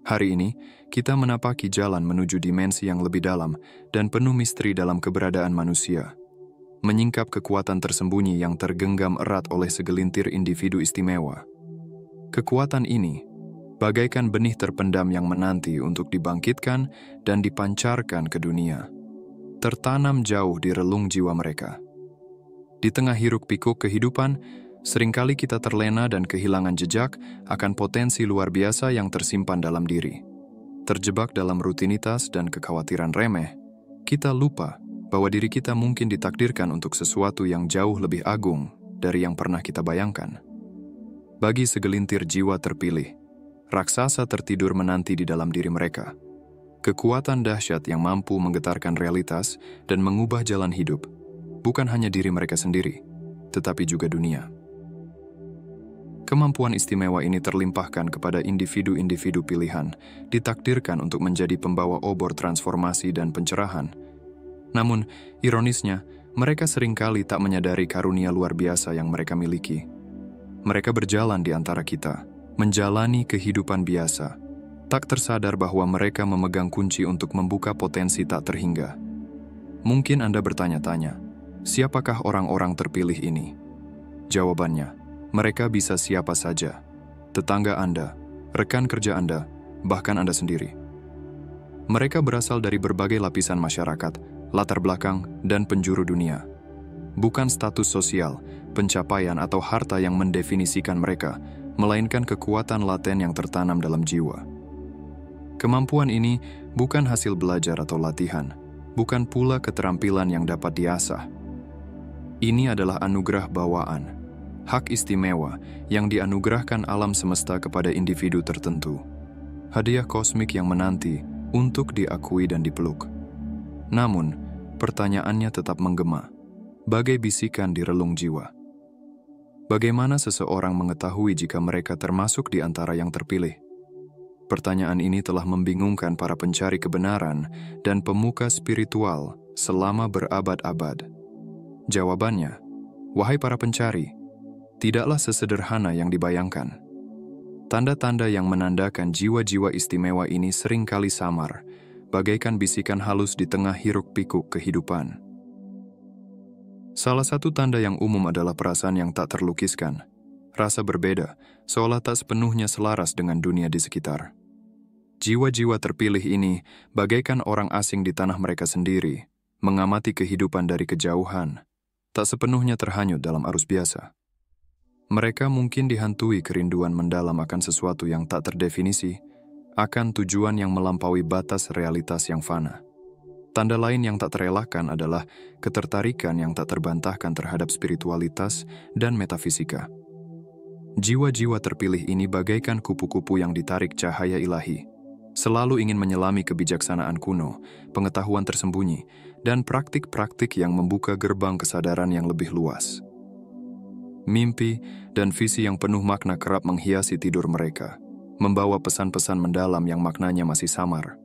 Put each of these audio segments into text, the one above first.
Hari ini, kita menapaki jalan menuju dimensi yang lebih dalam dan penuh misteri dalam keberadaan manusia. Menyingkap kekuatan tersembunyi yang tergenggam erat oleh segelintir individu istimewa. Kekuatan ini, bagaikan benih terpendam yang menanti untuk dibangkitkan dan dipancarkan ke dunia. Tertanam jauh di relung jiwa mereka. Di tengah hiruk-pikuk kehidupan, seringkali kita terlena dan kehilangan jejak akan potensi luar biasa yang tersimpan dalam diri. Terjebak dalam rutinitas dan kekhawatiran remeh, kita lupa bahwa diri kita mungkin ditakdirkan untuk sesuatu yang jauh lebih agung dari yang pernah kita bayangkan. Bagi segelintir jiwa terpilih, raksasa tertidur menanti di dalam diri mereka. Kekuatan dahsyat yang mampu menggetarkan realitas dan mengubah jalan hidup, bukan hanya diri mereka sendiri, tetapi juga dunia. Kemampuan istimewa ini terlimpahkan kepada individu-individu pilihan, ditakdirkan untuk menjadi pembawa obor transformasi dan pencerahan. Namun, ironisnya, mereka seringkali tak menyadari karunia luar biasa yang mereka miliki. Mereka berjalan di antara kita, menjalani kehidupan biasa, tak tersadar bahwa mereka memegang kunci untuk membuka potensi tak terhingga. Mungkin Anda bertanya-tanya, siapakah orang-orang terpilih ini? Jawabannya, mereka bisa siapa saja, tetangga Anda, rekan kerja Anda, bahkan Anda sendiri. Mereka berasal dari berbagai lapisan masyarakat, latar belakang, dan penjuru dunia. Bukan status sosial, pencapaian atau harta yang mendefinisikan mereka, melainkan kekuatan laten yang tertanam dalam jiwa. Kemampuan ini bukan hasil belajar atau latihan, bukan pula keterampilan yang dapat diasah. Ini adalah anugerah bawaan, hak istimewa yang dianugerahkan alam semesta kepada individu tertentu. Hadiah kosmik yang menanti untuk diakui dan dipeluk. Namun, pertanyaannya tetap menggema, bagai bisikan di relung jiwa. Bagaimana seseorang mengetahui jika mereka termasuk di antara yang terpilih? Pertanyaan ini telah membingungkan para pencari kebenaran dan pemuka spiritual selama berabad-abad. Jawabannya, wahai para pencari, tidaklah sesederhana yang dibayangkan. Tanda-tanda yang menandakan jiwa-jiwa istimewa ini seringkali samar, bagaikan bisikan halus di tengah hiruk-pikuk kehidupan. Salah satu tanda yang umum adalah perasaan yang tak terlukiskan. Rasa berbeda, seolah tak sepenuhnya selaras dengan dunia di sekitar. Jiwa-jiwa terpilih ini bagaikan orang asing di tanah mereka sendiri, mengamati kehidupan dari kejauhan, tak sepenuhnya terhanyut dalam arus biasa. Mereka mungkin dihantui kerinduan mendalam akan sesuatu yang tak terdefinisi, akan tujuan yang melampaui batas realitas yang fana. Tanda lain yang tak terelakkan adalah ketertarikan yang tak terbantahkan terhadap spiritualitas dan metafisika. Jiwa-jiwa terpilih ini bagaikan kupu-kupu yang ditarik cahaya ilahi, selalu ingin menyelami kebijaksanaan kuno, pengetahuan tersembunyi, dan praktik-praktik yang membuka gerbang kesadaran yang lebih luas. Mimpi dan visi yang penuh makna kerap menghiasi tidur mereka, membawa pesan-pesan mendalam yang maknanya masih samar.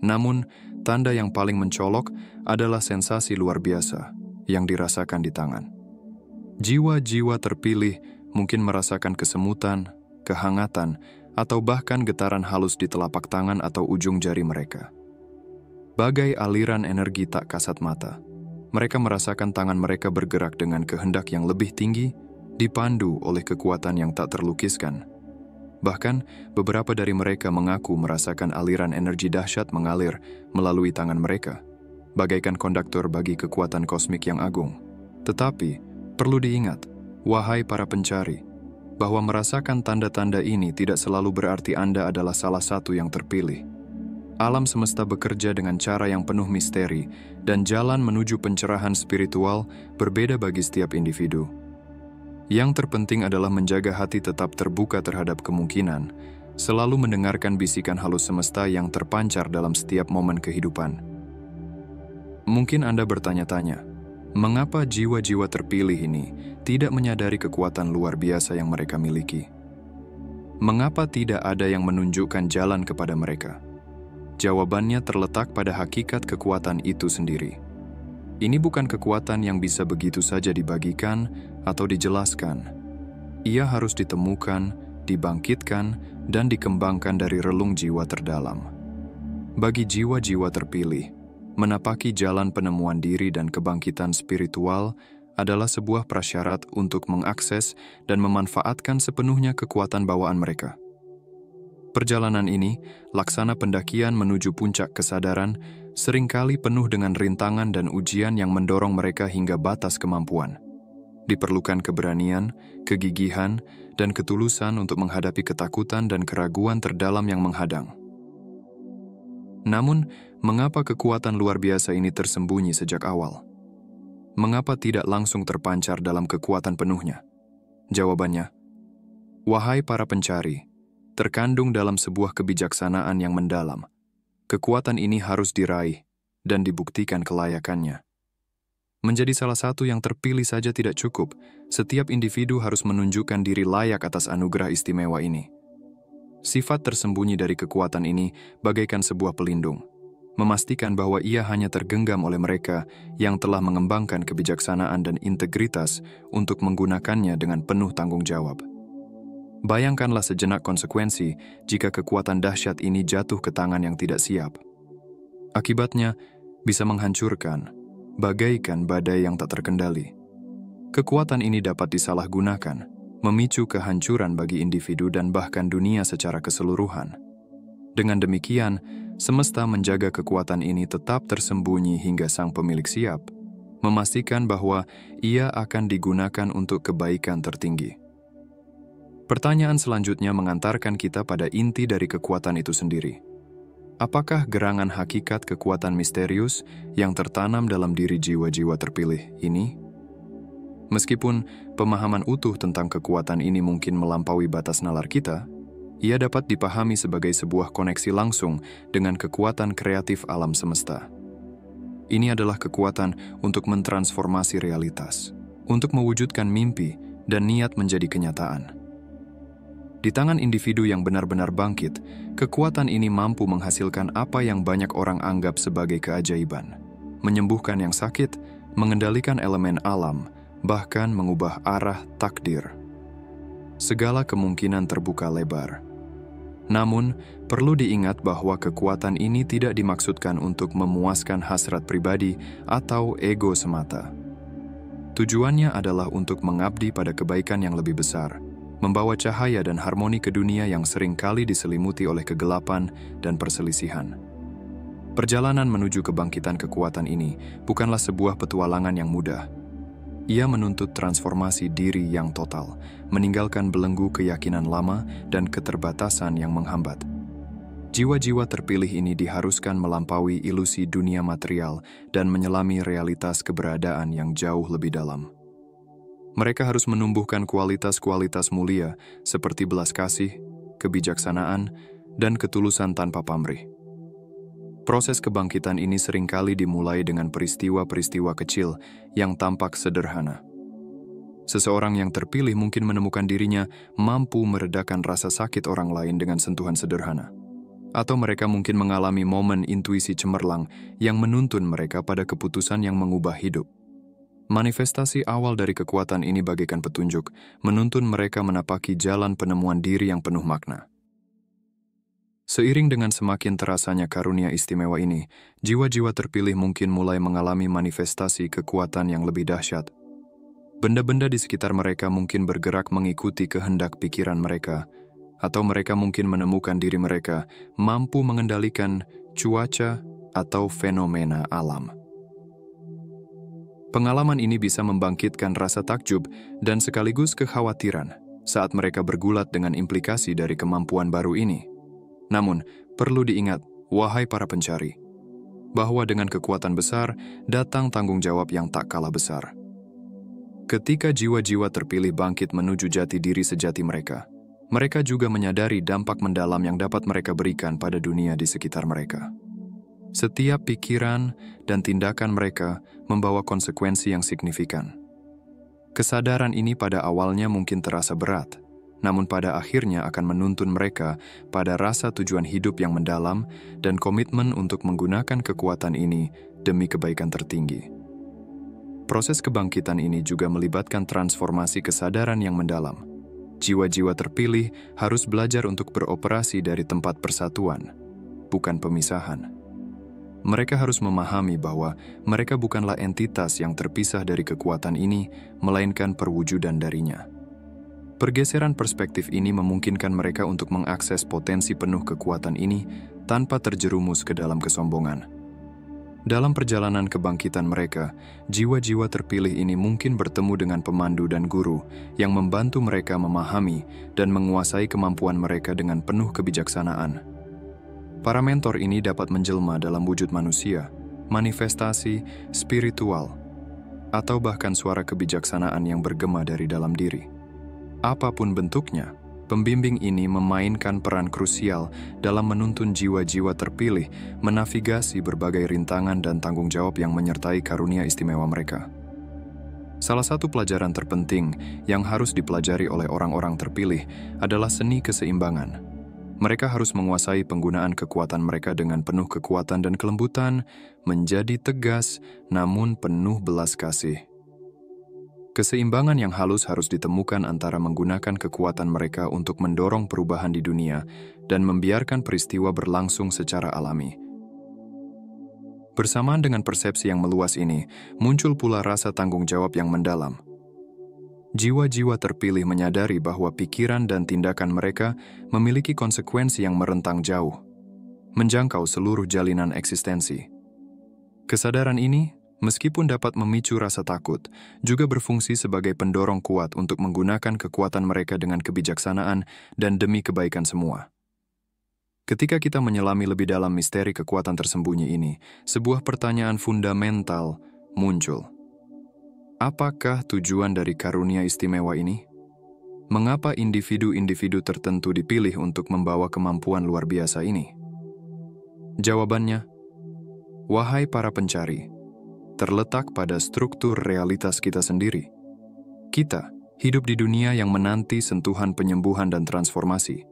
Namun, tanda yang paling mencolok adalah sensasi luar biasa yang dirasakan di tangan. Jiwa-jiwa terpilih mungkin merasakan kesemutan, kehangatan, atau bahkan getaran halus di telapak tangan atau ujung jari mereka. Bagai aliran energi tak kasat mata, mereka merasakan tangan mereka bergerak dengan kehendak yang lebih tinggi, dipandu oleh kekuatan yang tak terlukiskan. Bahkan, beberapa dari mereka mengaku merasakan aliran energi dahsyat mengalir melalui tangan mereka, bagaikan konduktor bagi kekuatan kosmik yang agung. Tetapi, perlu diingat, wahai para pencari, bahwa merasakan tanda-tanda ini tidak selalu berarti Anda adalah salah satu yang terpilih. Alam semesta bekerja dengan cara yang penuh misteri, dan jalan menuju pencerahan spiritual berbeda bagi setiap individu. Yang terpenting adalah menjaga hati tetap terbuka terhadap kemungkinan, selalu mendengarkan bisikan halus semesta yang terpancar dalam setiap momen kehidupan. Mungkin Anda bertanya-tanya, mengapa jiwa-jiwa terpilih ini tidak menyadari kekuatan luar biasa yang mereka miliki? Mengapa tidak ada yang menunjukkan jalan kepada mereka? Jawabannya terletak pada hakikat kekuatan itu sendiri. Ini bukan kekuatan yang bisa begitu saja dibagikan atau dijelaskan. Ia harus ditemukan, dibangkitkan, dan dikembangkan dari relung jiwa terdalam. Bagi jiwa-jiwa terpilih, menapaki jalan penemuan diri dan kebangkitan spiritual adalah sebuah prasyarat untuk mengakses dan memanfaatkan sepenuhnya kekuatan bawaan mereka. Perjalanan ini, laksana pendakian menuju puncak kesadaran, seringkali penuh dengan rintangan dan ujian yang mendorong mereka hingga batas kemampuan. Diperlukan keberanian, kegigihan, dan ketulusan untuk menghadapi ketakutan dan keraguan terdalam yang menghadang. Namun, mengapa kekuatan luar biasa ini tersembunyi sejak awal? Mengapa tidak langsung terpancar dalam kekuatan penuhnya? Jawabannya, wahai para pencari, terkandung dalam sebuah kebijaksanaan yang mendalam. Kekuatan ini harus diraih dan dibuktikan kelayakannya. Menjadi salah satu yang terpilih saja tidak cukup, setiap individu harus menunjukkan diri layak atas anugerah istimewa ini. Sifat tersembunyi dari kekuatan ini bagaikan sebuah pelindung, memastikan bahwa ia hanya tergenggam oleh mereka yang telah mengembangkan kebijaksanaan dan integritas untuk menggunakannya dengan penuh tanggung jawab. Bayangkanlah sejenak konsekuensi jika kekuatan dahsyat ini jatuh ke tangan yang tidak siap. Akibatnya bisa menghancurkan, bagaikan badai yang tak terkendali. Kekuatan ini dapat disalahgunakan, memicu kehancuran bagi individu dan bahkan dunia secara keseluruhan. Dengan demikian, semesta menjaga kekuatan ini tetap tersembunyi hingga sang pemilik siap, memastikan bahwa ia akan digunakan untuk kebaikan tertinggi. Pertanyaan selanjutnya mengantarkan kita pada inti dari kekuatan itu sendiri. Apakah gerangan hakikat kekuatan misterius yang tertanam dalam diri jiwa-jiwa terpilih ini? Meskipun pemahaman utuh tentang kekuatan ini mungkin melampaui batas nalar kita, ia dapat dipahami sebagai sebuah koneksi langsung dengan kekuatan kreatif alam semesta. Ini adalah kekuatan untuk mentransformasi realitas, untuk mewujudkan mimpi dan niat menjadi kenyataan. Di tangan individu yang benar-benar bangkit, kekuatan ini mampu menghasilkan apa yang banyak orang anggap sebagai keajaiban. Menyembuhkan yang sakit, mengendalikan elemen alam, bahkan mengubah arah takdir. Segala kemungkinan terbuka lebar. Namun, perlu diingat bahwa kekuatan ini tidak dimaksudkan untuk memuaskan hasrat pribadi atau ego semata. Tujuannya adalah untuk mengabdi pada kebaikan yang lebih besar, membawa cahaya dan harmoni ke dunia yang seringkali diselimuti oleh kegelapan dan perselisihan. Perjalanan menuju kebangkitan kekuatan ini bukanlah sebuah petualangan yang mudah. Ia menuntut transformasi diri yang total, meninggalkan belenggu keyakinan lama dan keterbatasan yang menghambat. Jiwa-jiwa terpilih ini diharuskan melampaui ilusi dunia material dan menyelami realitas keberadaan yang jauh lebih dalam. Mereka harus menumbuhkan kualitas-kualitas mulia seperti belas kasih, kebijaksanaan, dan ketulusan tanpa pamrih. Proses kebangkitan ini seringkali dimulai dengan peristiwa-peristiwa kecil yang tampak sederhana. Seseorang yang terpilih mungkin menemukan dirinya mampu meredakan rasa sakit orang lain dengan sentuhan sederhana. Atau mereka mungkin mengalami momen intuisi cemerlang yang menuntun mereka pada keputusan yang mengubah hidup. Manifestasi awal dari kekuatan ini bagaikan petunjuk, menuntun mereka menapaki jalan penemuan diri yang penuh makna. Seiring dengan semakin terasanya karunia istimewa ini, jiwa-jiwa terpilih mungkin mulai mengalami manifestasi kekuatan yang lebih dahsyat. Benda-benda di sekitar mereka mungkin bergerak mengikuti kehendak pikiran mereka, atau mereka mungkin menemukan diri mereka mampu mengendalikan cuaca atau fenomena alam. Pengalaman ini bisa membangkitkan rasa takjub dan sekaligus kekhawatiran saat mereka bergulat dengan implikasi dari kemampuan baru ini. Namun, perlu diingat, wahai para pencari, bahwa dengan kekuatan besar datang tanggung jawab yang tak kalah besar. Ketika jiwa-jiwa terpilih bangkit menuju jati diri sejati mereka, mereka juga menyadari dampak mendalam yang dapat mereka berikan pada dunia di sekitar mereka. Setiap pikiran dan tindakan mereka membawa konsekuensi yang signifikan. Kesadaran ini pada awalnya mungkin terasa berat, namun pada akhirnya akan menuntun mereka pada rasa tujuan hidup yang mendalam dan komitmen untuk menggunakan kekuatan ini demi kebaikan tertinggi. Proses kebangkitan ini juga melibatkan transformasi kesadaran yang mendalam. jiwa-jiwa terpilih harus belajar untuk beroperasi dari tempat persatuan, bukan pemisahan. Mereka harus memahami bahwa mereka bukanlah entitas yang terpisah dari kekuatan ini, melainkan perwujudan darinya. Pergeseran perspektif ini memungkinkan mereka untuk mengakses potensi penuh kekuatan ini tanpa terjerumus ke dalam kesombongan. Dalam perjalanan kebangkitan mereka, jiwa-jiwa terpilih ini mungkin bertemu dengan pemandu dan guru yang membantu mereka memahami dan menguasai kemampuan mereka dengan penuh kebijaksanaan. Para mentor ini dapat menjelma dalam wujud manusia, manifestasi, spiritual, atau bahkan suara kebijaksanaan yang bergema dari dalam diri. Apapun bentuknya, pembimbing ini memainkan peran krusial dalam menuntun jiwa-jiwa terpilih menavigasi berbagai rintangan dan tanggung jawab yang menyertai karunia istimewa mereka. Salah satu pelajaran terpenting yang harus dipelajari oleh orang-orang terpilih adalah seni keseimbangan. Mereka harus menguasai penggunaan kekuatan mereka dengan penuh kekuatan dan kelembutan, menjadi tegas namun penuh belas kasih. Keseimbangan yang halus harus ditemukan antara menggunakan kekuatan mereka untuk mendorong perubahan di dunia dan membiarkan peristiwa berlangsung secara alami. Bersamaan dengan persepsi yang meluas ini, muncul pula rasa tanggung jawab yang mendalam. Jiwa-jiwa terpilih menyadari bahwa pikiran dan tindakan mereka memiliki konsekuensi yang merentang jauh, menjangkau seluruh jalinan eksistensi. Kesadaran ini, meskipun dapat memicu rasa takut, juga berfungsi sebagai pendorong kuat untuk menggunakan kekuatan mereka dengan kebijaksanaan dan demi kebaikan semua. Ketika kita menyelami lebih dalam misteri kekuatan tersembunyi ini, sebuah pertanyaan fundamental muncul. Apakah tujuan dari karunia istimewa ini? Mengapa individu-individu tertentu dipilih untuk membawa kemampuan luar biasa ini? Jawabannya, wahai para pencari, terletak pada struktur realitas kita sendiri. Kita hidup di dunia yang menanti sentuhan penyembuhan dan transformasi.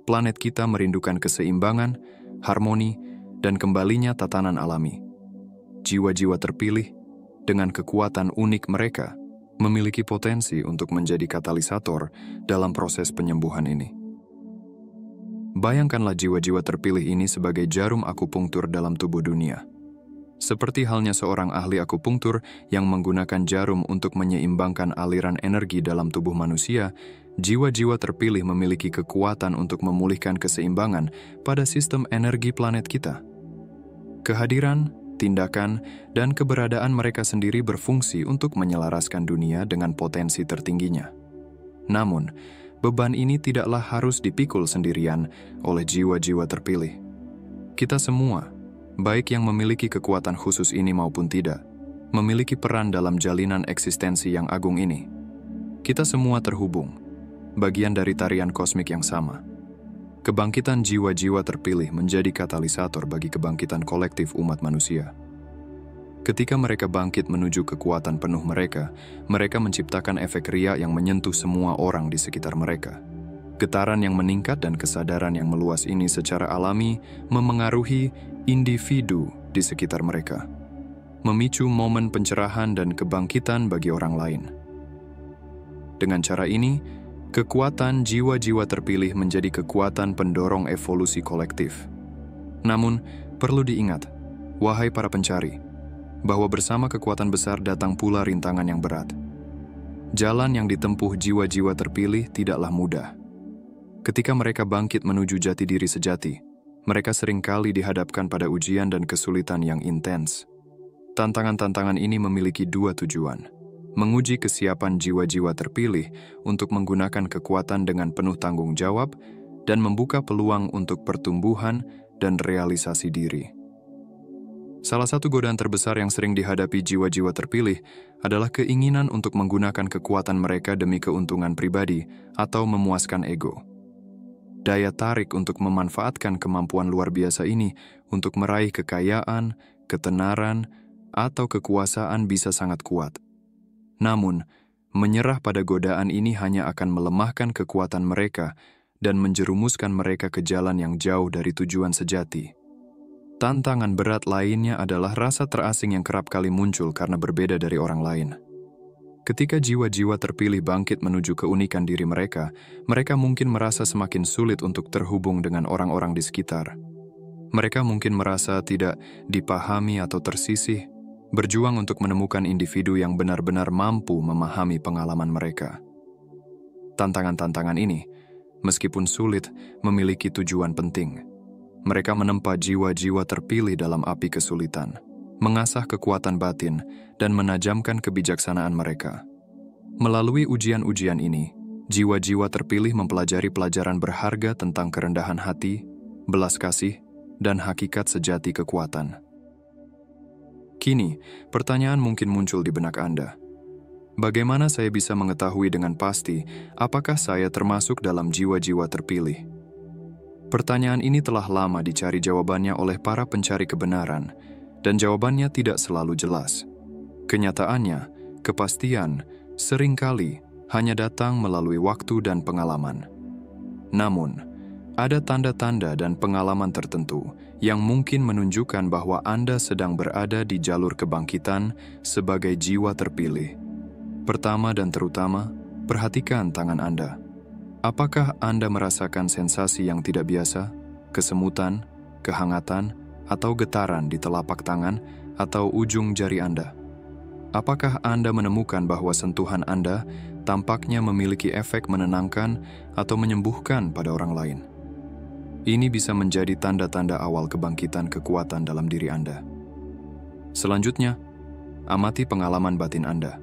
Planet kita merindukan keseimbangan, harmoni, dan kembalinya tatanan alami. Jiwa-jiwa terpilih dengan kekuatan unik mereka, memiliki potensi untuk menjadi katalisator dalam proses penyembuhan ini. Bayangkanlah jiwa-jiwa terpilih ini sebagai jarum akupunktur dalam tubuh dunia. Seperti halnya seorang ahli akupunktur yang menggunakan jarum untuk menyeimbangkan aliran energi dalam tubuh manusia, jiwa-jiwa terpilih memiliki kekuatan untuk memulihkan keseimbangan pada sistem energi planet kita. Kehadiran, tindakan, dan keberadaan mereka sendiri berfungsi untuk menyelaraskan dunia dengan potensi tertingginya. Namun, beban ini tidaklah harus dipikul sendirian oleh jiwa-jiwa terpilih. Kita semua, baik yang memiliki kekuatan khusus ini maupun tidak, memiliki peran dalam jalinan eksistensi yang agung ini. Kita semua terhubung, bagian dari tarian kosmik yang sama. Kebangkitan jiwa-jiwa terpilih menjadi katalisator bagi kebangkitan kolektif umat manusia. Ketika mereka bangkit menuju kekuatan penuh mereka, mereka menciptakan efek ria yang menyentuh semua orang di sekitar mereka. Getaran yang meningkat dan kesadaran yang meluas ini secara alami memengaruhi individu di sekitar mereka, memicu momen pencerahan dan kebangkitan bagi orang lain. Dengan cara ini, kekuatan jiwa-jiwa terpilih menjadi kekuatan pendorong evolusi kolektif. Namun, perlu diingat, wahai para pencari, bahwa bersama kekuatan besar datang pula rintangan yang berat. Jalan yang ditempuh jiwa-jiwa terpilih tidaklah mudah. Ketika mereka bangkit menuju jati diri sejati, mereka seringkali dihadapkan pada ujian dan kesulitan yang intens. Tantangan-tantangan ini memiliki dua tujuan: menguji kesiapan jiwa-jiwa terpilih untuk menggunakan kekuatan dengan penuh tanggung jawab dan membuka peluang untuk pertumbuhan dan realisasi diri. Salah satu godaan terbesar yang sering dihadapi jiwa-jiwa terpilih adalah keinginan untuk menggunakan kekuatan mereka demi keuntungan pribadi atau memuaskan ego. Daya tarik untuk memanfaatkan kemampuan luar biasa ini untuk meraih kekayaan, ketenaran, atau kekuasaan bisa sangat kuat. Namun, menyerah pada godaan ini hanya akan melemahkan kekuatan mereka dan menjerumuskan mereka ke jalan yang jauh dari tujuan sejati. Tantangan berat lainnya adalah rasa terasing yang kerap kali muncul karena berbeda dari orang lain. Ketika jiwa-jiwa terpilih bangkit menuju keunikan diri mereka, mereka mungkin merasa semakin sulit untuk terhubung dengan orang-orang di sekitar. Mereka mungkin merasa tidak dipahami atau tersisih, berjuang untuk menemukan individu yang benar-benar mampu memahami pengalaman mereka. Tantangan-tantangan ini, meskipun sulit, memiliki tujuan penting. Mereka menempa jiwa-jiwa terpilih dalam api kesulitan, mengasah kekuatan batin, dan menajamkan kebijaksanaan mereka. Melalui ujian-ujian ini, jiwa-jiwa terpilih mempelajari pelajaran berharga tentang kerendahan hati, belas kasih, dan hakikat sejati kekuatan. Kini, pertanyaan mungkin muncul di benak Anda. Bagaimana saya bisa mengetahui dengan pasti apakah saya termasuk dalam jiwa-jiwa terpilih? Pertanyaan ini telah lama dicari jawabannya oleh para pencari kebenaran, dan jawabannya tidak selalu jelas. Kenyataannya, kepastian seringkali hanya datang melalui waktu dan pengalaman. Namun, ada tanda-tanda dan pengalaman tertentu yang mungkin menunjukkan bahwa Anda sedang berada di jalur kebangkitan sebagai jiwa terpilih. Pertama dan terutama, perhatikan tangan Anda. Apakah Anda merasakan sensasi yang tidak biasa, kesemutan, kehangatan, atau getaran di telapak tangan atau ujung jari Anda? Apakah Anda menemukan bahwa sentuhan Anda tampaknya memiliki efek menenangkan atau menyembuhkan pada orang lain? Ini bisa menjadi tanda-tanda awal kebangkitan kekuatan dalam diri Anda. Selanjutnya, amati pengalaman batin Anda.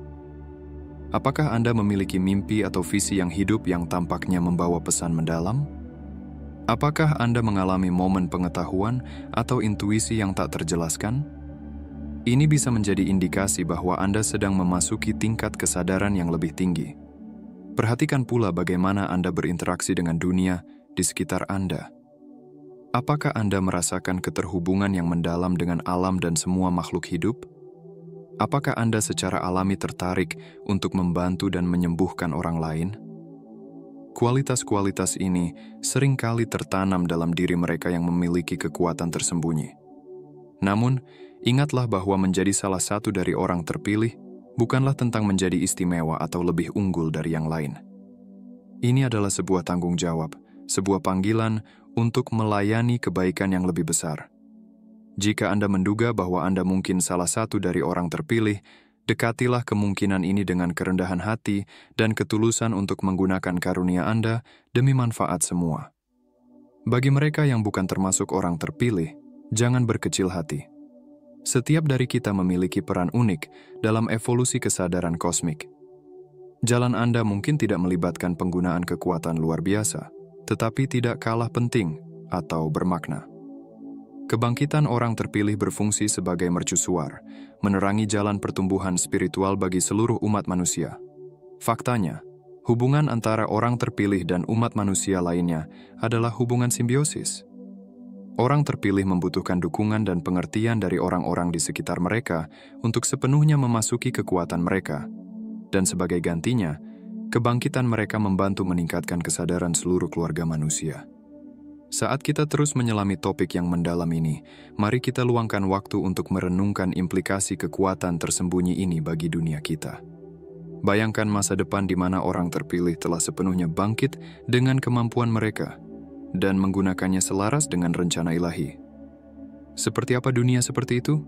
Apakah Anda memiliki mimpi atau visi yang hidup yang tampaknya membawa pesan mendalam? Apakah Anda mengalami momen pengetahuan atau intuisi yang tak terjelaskan? Ini bisa menjadi indikasi bahwa Anda sedang memasuki tingkat kesadaran yang lebih tinggi. Perhatikan pula bagaimana Anda berinteraksi dengan dunia di sekitar Anda. Apakah Anda merasakan keterhubungan yang mendalam dengan alam dan semua makhluk hidup? Apakah Anda secara alami tertarik untuk membantu dan menyembuhkan orang lain? Kualitas-kualitas ini seringkali tertanam dalam diri mereka yang memiliki kekuatan tersembunyi. Namun, ingatlah bahwa menjadi salah satu dari orang terpilih bukanlah tentang menjadi istimewa atau lebih unggul dari yang lain. Ini adalah sebuah tanggung jawab, sebuah panggilan untuk melayani kebaikan yang lebih besar. Jika Anda menduga bahwa Anda mungkin salah satu dari orang terpilih, dekatilah kemungkinan ini dengan kerendahan hati dan ketulusan untuk menggunakan karunia Anda demi manfaat semua. Bagi mereka yang bukan termasuk orang terpilih, jangan berkecil hati. Setiap dari kita memiliki peran unik dalam evolusi kesadaran kosmik. Jalan Anda mungkin tidak melibatkan penggunaan kekuatan luar biasa, tetapi tidak kalah penting atau bermakna. Kebangkitan orang terpilih berfungsi sebagai mercusuar, menerangi jalan pertumbuhan spiritual bagi seluruh umat manusia. Faktanya, hubungan antara orang terpilih dan umat manusia lainnya adalah hubungan simbiosis. Orang terpilih membutuhkan dukungan dan pengertian dari orang-orang di sekitar mereka untuk sepenuhnya memasuki kekuatan mereka. Dan sebagai gantinya, kebangkitan mereka membantu meningkatkan kesadaran seluruh keluarga manusia. Saat kita terus menyelami topik yang mendalam ini, mari kita luangkan waktu untuk merenungkan implikasi kekuatan tersembunyi ini bagi dunia kita. Bayangkan masa depan di mana orang terpilih telah sepenuhnya bangkit dengan kemampuan mereka dan menggunakannya selaras dengan rencana ilahi. Seperti apa dunia seperti itu?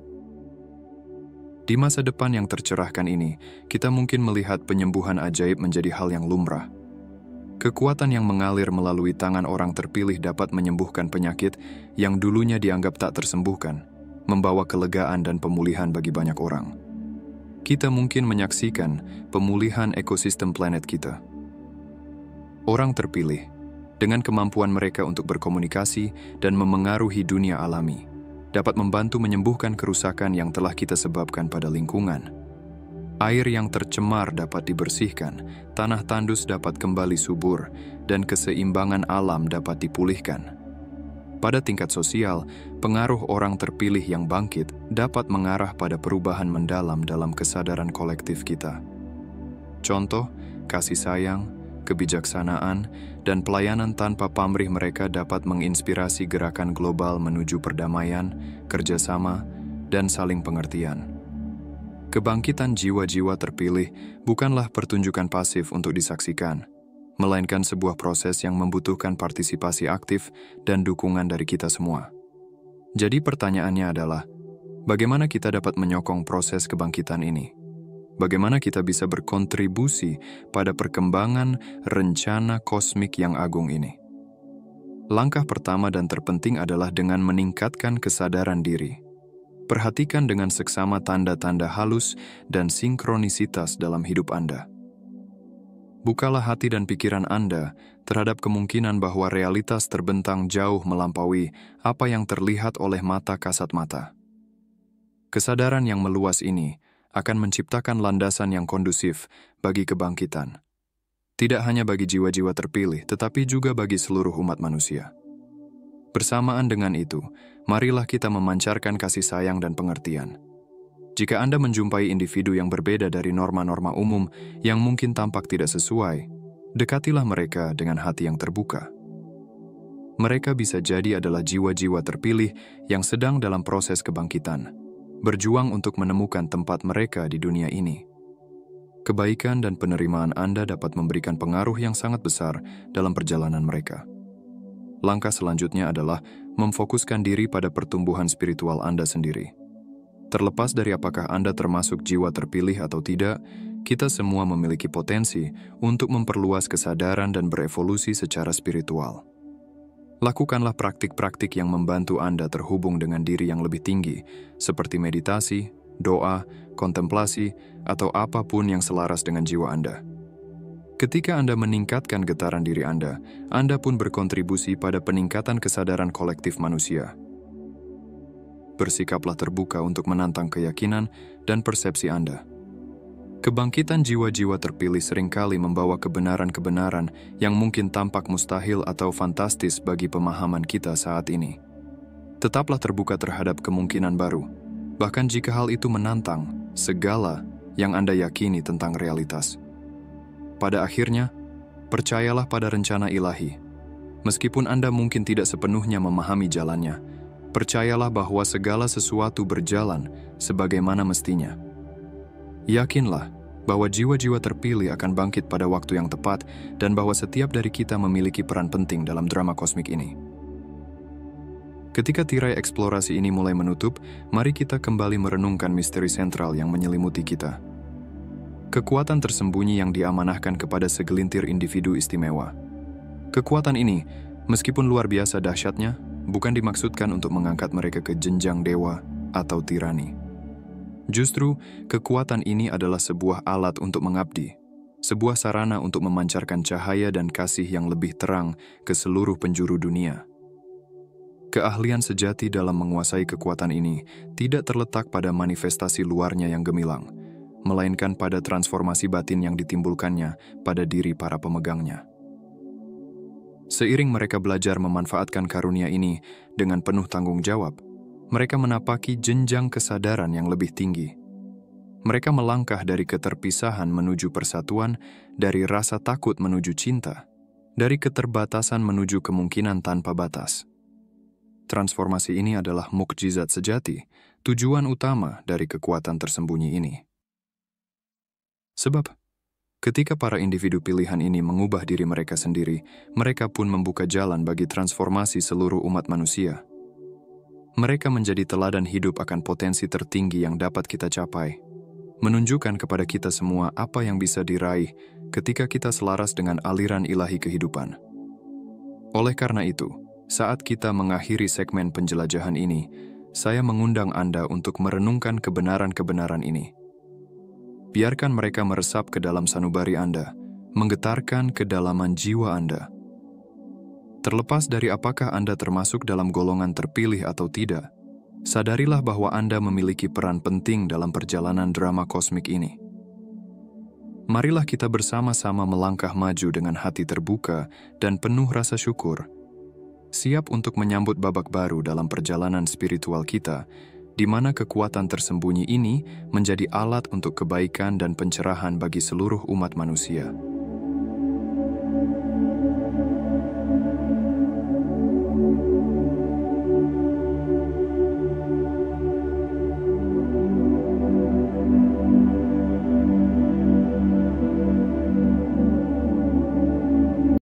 Di masa depan yang tercerahkan ini, kita mungkin melihat penyembuhan ajaib menjadi hal yang lumrah. Kekuatan yang mengalir melalui tangan orang terpilih dapat menyembuhkan penyakit yang dulunya dianggap tak tersembuhkan, membawa kelegaan dan pemulihan bagi banyak orang. Kita mungkin menyaksikan pemulihan ekosistem planet kita. Orang terpilih, dengan kemampuan mereka untuk berkomunikasi dan memengaruhi dunia alami, dapat membantu menyembuhkan kerusakan yang telah kita sebabkan pada lingkungan. Air yang tercemar dapat dibersihkan, tanah tandus dapat kembali subur, dan keseimbangan alam dapat dipulihkan. Pada tingkat sosial, pengaruh orang terpilih yang bangkit dapat mengarah pada perubahan mendalam dalam kesadaran kolektif kita. Contoh, kasih sayang, kebijaksanaan, dan pelayanan tanpa pamrih mereka dapat menginspirasi gerakan global menuju perdamaian, kerjasama, dan saling pengertian. Kebangkitan jiwa-jiwa terpilih bukanlah pertunjukan pasif untuk disaksikan, melainkan sebuah proses yang membutuhkan partisipasi aktif dan dukungan dari kita semua. Jadi pertanyaannya adalah, bagaimana kita dapat menyokong proses kebangkitan ini? Bagaimana kita bisa berkontribusi pada perkembangan rencana kosmik yang agung ini? Langkah pertama dan terpenting adalah dengan meningkatkan kesadaran diri. Perhatikan dengan seksama tanda-tanda halus dan sinkronisitas dalam hidup Anda. Bukalah hati dan pikiran Anda terhadap kemungkinan bahwa realitas terbentang jauh melampaui apa yang terlihat oleh mata kasat mata. Kesadaran yang meluas ini akan menciptakan landasan yang kondusif bagi kebangkitan. Tidak hanya bagi jiwa-jiwa terpilih, tetapi juga bagi seluruh umat manusia. Bersamaan dengan itu, marilah kita memancarkan kasih sayang dan pengertian. Jika Anda menjumpai individu yang berbeda dari norma-norma umum yang mungkin tampak tidak sesuai, dekatilah mereka dengan hati yang terbuka. Mereka bisa jadi adalah jiwa-jiwa terpilih yang sedang dalam proses kebangkitan, berjuang untuk menemukan tempat mereka di dunia ini. Kebaikan dan penerimaan Anda dapat memberikan pengaruh yang sangat besar dalam perjalanan mereka. Langkah selanjutnya adalah memfokuskan diri pada pertumbuhan spiritual Anda sendiri. Terlepas dari apakah Anda termasuk jiwa terpilih atau tidak, kita semua memiliki potensi untuk memperluas kesadaran dan berevolusi secara spiritual. Lakukanlah praktik-praktik yang membantu Anda terhubung dengan diri yang lebih tinggi, seperti meditasi, doa, kontemplasi, atau apapun yang selaras dengan jiwa Anda. Ketika Anda meningkatkan getaran diri Anda pun berkontribusi pada peningkatan kesadaran kolektif manusia. Bersikaplah terbuka untuk menantang keyakinan dan persepsi Anda. Kebangkitan jiwa-jiwa terpilih seringkali membawa kebenaran-kebenaran yang mungkin tampak mustahil atau fantastis bagi pemahaman kita saat ini. Tetaplah terbuka terhadap kemungkinan baru, bahkan jika hal itu menantang segala yang Anda yakini tentang realitas. Pada akhirnya, percayalah pada rencana ilahi. Meskipun Anda mungkin tidak sepenuhnya memahami jalannya, percayalah bahwa segala sesuatu berjalan sebagaimana mestinya. Yakinlah bahwa jiwa-jiwa terpilih akan bangkit pada waktu yang tepat dan bahwa setiap dari kita memiliki peran penting dalam drama kosmik ini. Ketika tirai eksplorasi ini mulai menutup, mari kita kembali merenungkan misteri sentral yang menyelimuti kita. Kekuatan tersembunyi yang diamanahkan kepada segelintir individu istimewa. Kekuatan ini, meskipun luar biasa dahsyatnya, bukan dimaksudkan untuk mengangkat mereka ke jenjang dewa atau tirani. Justru, kekuatan ini adalah sebuah alat untuk mengabdi, sebuah sarana untuk memancarkan cahaya dan kasih yang lebih terang ke seluruh penjuru dunia. Keahlian sejati dalam menguasai kekuatan ini tidak terletak pada manifestasi luarnya yang gemilang, melainkan pada transformasi batin yang ditimbulkannya pada diri para pemegangnya. Seiring mereka belajar memanfaatkan karunia ini dengan penuh tanggung jawab, mereka menapaki jenjang kesadaran yang lebih tinggi. Mereka melangkah dari keterpisahan menuju persatuan, dari rasa takut menuju cinta, dari keterbatasan menuju kemungkinan tanpa batas. Transformasi ini adalah mukjizat sejati, tujuan utama dari kekuatan tersembunyi ini. Sebab, ketika para individu pilihan ini mengubah diri mereka sendiri, mereka pun membuka jalan bagi transformasi seluruh umat manusia. Mereka menjadi teladan hidup akan potensi tertinggi yang dapat kita capai, menunjukkan kepada kita semua apa yang bisa diraih ketika kita selaras dengan aliran ilahi kehidupan. Oleh karena itu, saat kita mengakhiri segmen penjelajahan ini, saya mengundang Anda untuk merenungkan kebenaran-kebenaran ini. Biarkan mereka meresap ke dalam sanubari Anda, menggetarkan kedalaman jiwa Anda. Terlepas dari apakah Anda termasuk dalam golongan terpilih atau tidak, sadarilah bahwa Anda memiliki peran penting dalam perjalanan drama kosmik ini. Marilah kita bersama-sama melangkah maju dengan hati terbuka dan penuh rasa syukur, siap untuk menyambut babak baru dalam perjalanan spiritual kita, di mana kekuatan tersembunyi ini menjadi alat untuk kebaikan dan pencerahan bagi seluruh umat manusia.